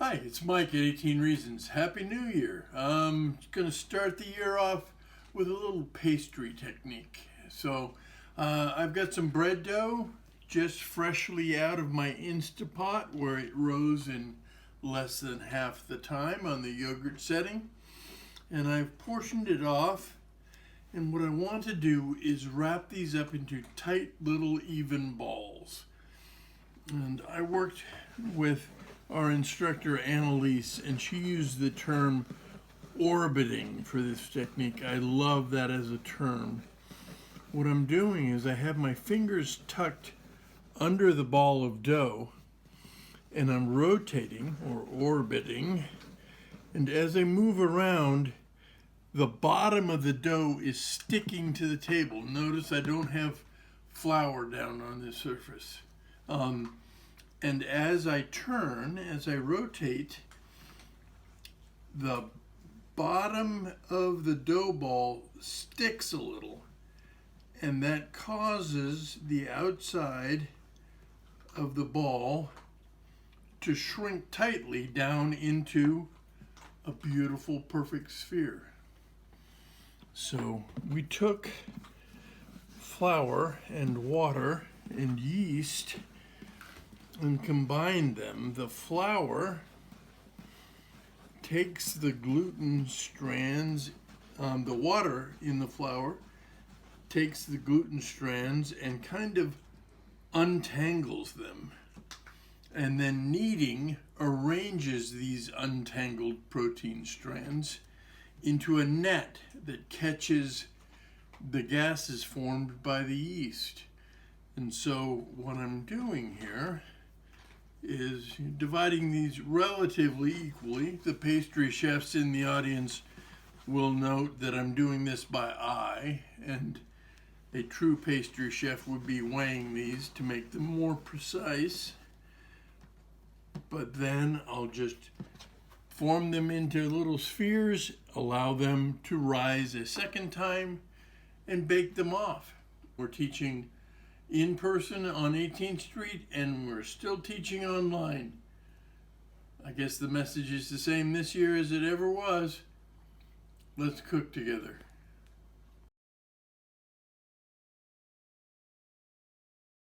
Hi, it's Mike at 18 Reasons. Happy New Year. I'm going to start the year off with a little pastry technique. I've got some bread dough just freshly out of my Instapot where it rose in less than half the time on the yogurt setting. And I've portioned it off. And what I want to do is wrap these up into tight little even balls. And I worked with our instructor Annalise, and she used the term orbiting for this technique. I love that as a term. What I'm doing is I have my fingers tucked under the ball of dough, and I'm rotating or orbiting, and as I move around, the bottom of the dough is sticking to the table. Notice I don't have flour down on the surface. And as I turn, as I rotate, the bottom of the dough ball sticks a little, and that causes the outside of the ball to shrink tightly down into a beautiful, perfect sphere. So we took flour and water and yeast and combine them. The flour takes the gluten strands, the water in the flour takes the gluten strands and kind of untangles them. And then kneading arranges these untangled protein strands into a net that catches the gases formed by the yeast. And so what I'm doing here is dividing these relatively equally. The pastry chefs in the audience will note that I'm doing this by eye, and a true pastry chef would be weighing these to make them more precise. But then I'll just form them into little spheres, allow them to rise a second time, and bake them off. We're teaching in person on 18th Street, and we're still teaching online. I guess the message is the same this year as it ever was. Let's cook together.